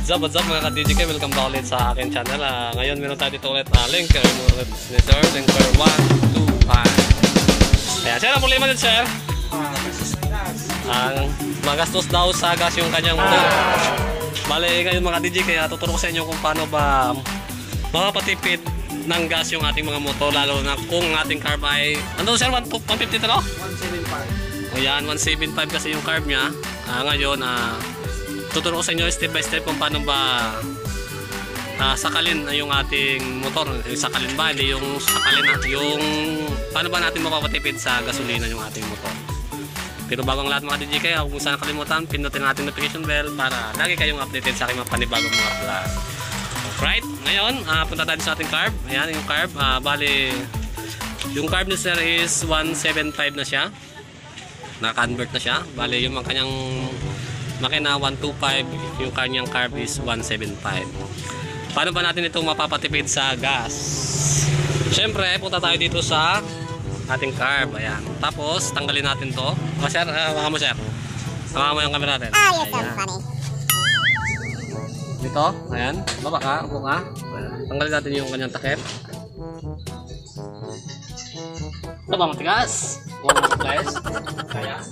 What's up mga ka-DJK? Welcome back ulit sa akin channel. Ngayon meron tayo dito ulit linker ulit sir, linker 1, 2, 5. Ayan, sir, ang problema din sir. Ang magastos daw sa gas yung kanyang motor. Bale ngayon mga DJK, tuturo ko sa inyo kung paano ba makapatipid ng gas yung ating mga motor, lalo na kung ating carb ay ano sir, 150 to no? 175. O yan, 175 kasi yung carb nya. Ngayon tuturo ko sa inyo step by step kung paano ba sakalin yung ating motor. Yung sakalin ba? Hindi yung sakalin yung paano ba natin mapapatipid sa gasolina yung ating motor. Pero bago ang lahat mga DJK, huwag mo sana kalimutan, pindutin natin notification bell para lagi kayong updated sa aking mga panibagong mga vlog. Right, ngayon punta tayo sa ating carb. Ayan yung carb, bali yung carb ni sir is 175 na siya, na-convert na siya. Bali yung kanyang makina 125, yung kanyang carb is 175. Paano ba natin itong mapapatipid sa gas? Siyempre punta tayo dito sa ating carb. Ayan, tapos tanggalin natin to. O sir, baka mo sir, baka mo yung camera natin. Yes, I'm funny. Dito, ayan, baba ka, upo ka. Tanggalin natin yung kanyang takip. Ito ba matigas? Huwag mo guys. Kaya.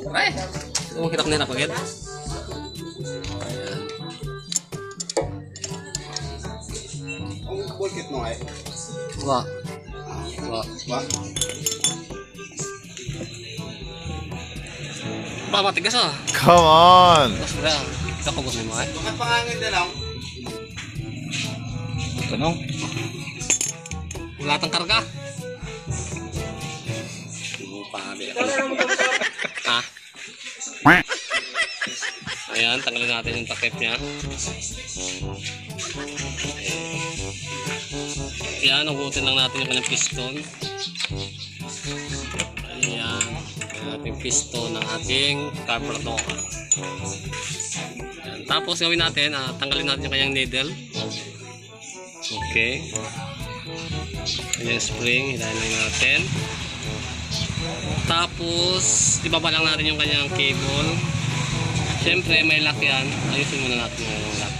Ay, huwag hirap na pagid. Ayan. Bakit mo ay? Wah. Ba, matigas ah. Come on! Tapos na, kakabos mo ay. Bakit pangangin na lang? Tanong? Wala tang karga. Ha? Ayan, tanggalin natin yung takip niya. Ayan, hugutin lang natin yung kanyang piston. Ayan, yung ating piston ng ating carburetor. Ayan, tapos gawin natin, tanggalin natin yung kanyang needle. Okay. Yung spring, hilahin natin. Tapos ibaba lang natin yung kanyang cable. Siyempre may lock yan. Ayusin muna natin yung lock.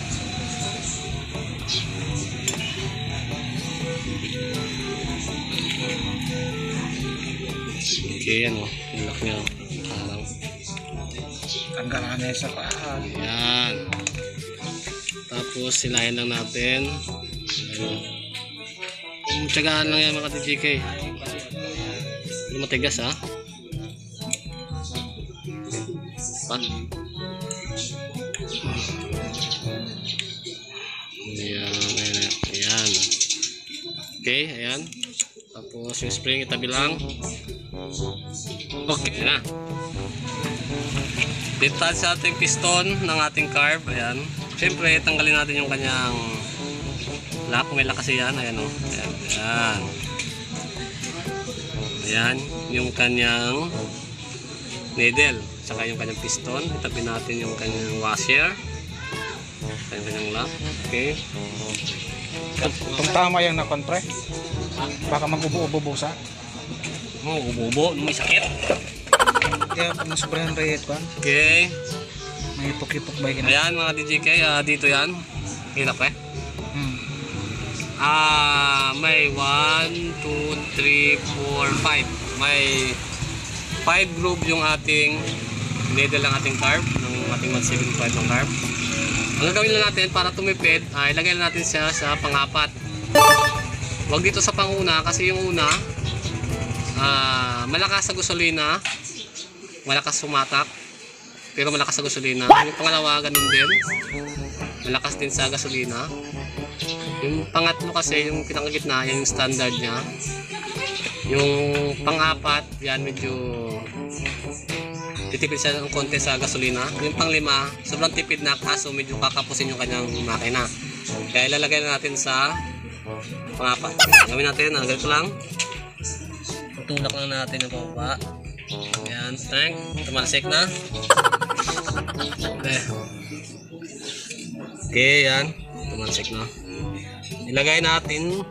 Okay, ano, yung lock niya. Tanggalan na sa paan. Ayan. Tapos silahin lang natin. Tsagaan lang yan mga DJK. Hindi matigas ha. Ayan. Okay, ayan. Tapos yung spring itabi lang. Okay na. Dito tayo sa ating piston ng ating carb. Ayan. Siyempre tanggalin natin yung kanyang lock. May lock kasi yan. Ayan o. Ayan. Ayan. Yung kanyang needle. Saka yung kanyang piston. Itabi natin yung kanyang washer. Yung kanyang lock. Okay. Kung tama yung nakontre, baka mag-ubo-ubo sa. Ubo-ubo. May sakit. Kaya pag nasubrahan rayet ko, Okay. may ipok-ipok ba yun? Ayan mga DJK. Dito yan. Hirap eh. May 1, 2, 3, 4, 5. May 5 groove yung ating needle ng ating carb, ng ating 175 ng carb. Ang gagawin lang natin para tumipid, ilagay lang natin siya sa pang-apat. Huwag dito sa pang-una kasi yung una malakas sa gasolina, malakas sumatak, pero malakas sa gasolina. Yung pangalawa ganun din, malakas din sa gasolina. Yung pangatlo kasi yung pinakagitna, yung standard nya. Yung pang-apat, yan medyo titipid siya ng konti sa gasolina. Yung pang-lima, sobrang tipid na kaso medyo kakapusin yung kanyang makina. Kaya ilalagay na natin sa pang-apat. Gawin natin, ganito lang. Tutulak lang natin yung pababa. Ayan, tank. Tumalsik na. Okay, yan. Tumalsik na. Ilagay natin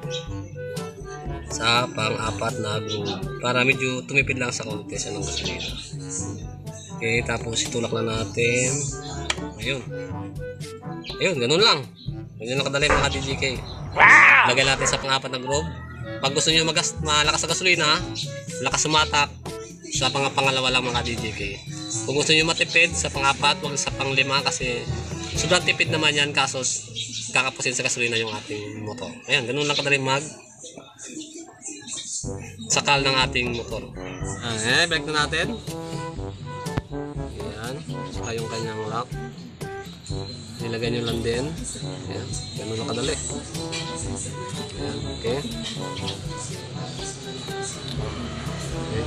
sa pang-apat na groove para medyo tumipid lang sa konti siya ng gasolina. Okay, tapos itulak na natin. Ayun. Ayun, ganun lang. Ganyan lang kadali mga DJK. Lagay natin sa pang-apat na groove. Pag gusto nyo malakas sa gasolina, malakas sumatak, sa pangalawa lang mga DJK. Kung gusto nyo matipid sa pang-apat, huwag sa pang-lima kasi sobrang tipid naman yan kaso kakapusin sa gasolina yung ating motor. Ayan, ganun lang kadali sakal ng ating motor. Ayan, balik na natin. Ayan, saka yung kanyang lock. Nilagay nyo lang din. Ayan, ganun lang kadali. Ayan, okay.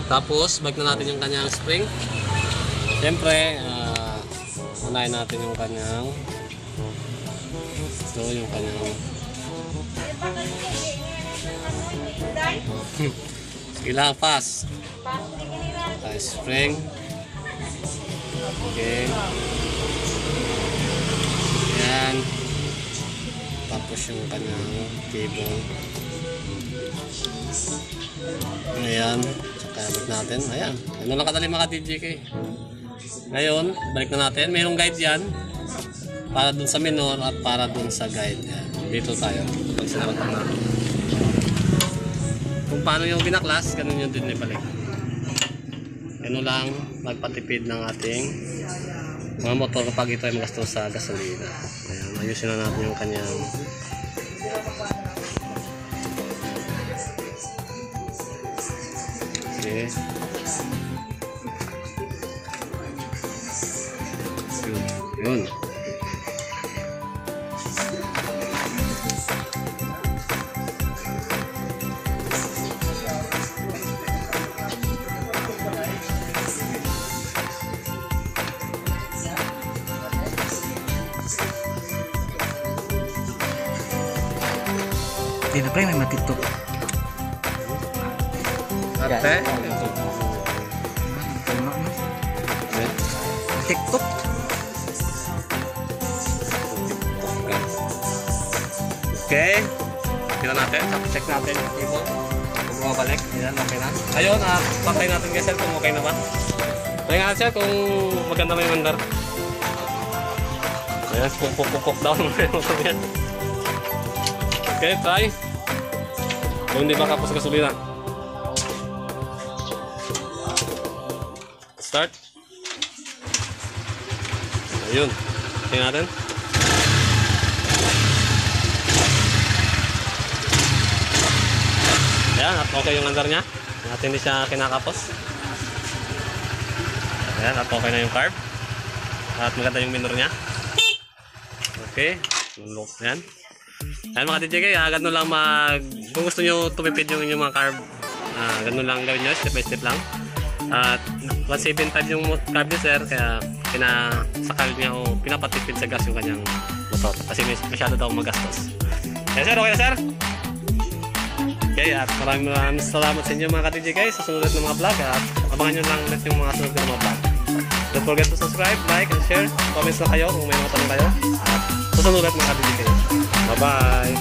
Tapos, balik na natin yung kanyang spring. Siyempre, unahin natin yung kanyang yung kanyang ilang pass spring. Okay. Ayan. Tapos yung kanyang cable. Ayan. Saka balik natin. Ayan. Ano lang kadali mga DJK. Ngayon, balik na natin. Mayroong guide yan. Para dun sa minor at para dun sa guide. Ayan. Dito tayo. Pag sinarap na. Kung paano yung binaklas, ganun yung din ibalik. Ganun lang magpatipid ng ating mga motor kapag ito ay magastos sa gasolina. Ayan, ayusin na natin yung kanyang okay. Yun. Hindi na pre, may matitok. Ate? TikTok. Okay. Tingnan natin. Check natin yung cable. Kung bumabalik. Ayan, okay na. Ayun, patay natin guys sir kung okay na ba. Tingnan natin sir kung maganda may mandar. Ayan, pupuk down mo yung motor yan. Okay, try. Kung hindi ba kapos gasolina. Start. Ayun. Tingnan natin. Ayan, at okay yung andar niya. At hindi siya kinakapos. Ayan, at okay na yung carb. At maganda yung minor niya. Okay. Ayan. Ayan mga DJK, ganun lang kung gusto nyo tumipid yung inyong mga carb, ganun lang gawin nyo, step by step lang. At 175 yung carb niya sir, kaya pinasakal niya o pinapatipid sa gas yung kanyang motor kasi masyado daw magastos. Kaya sir, okay na sir? Okay, at maraming salamat sa inyo mga ka-DJK sa sunod ng mga vlog at abangan nyo lang ulit yung mga sunod ng mga vlog. Don't forget to subscribe, like, and share. Comments na kayo kung may mga tanong kayo. At susunod ulit mga ka-DJK. Bye-bye!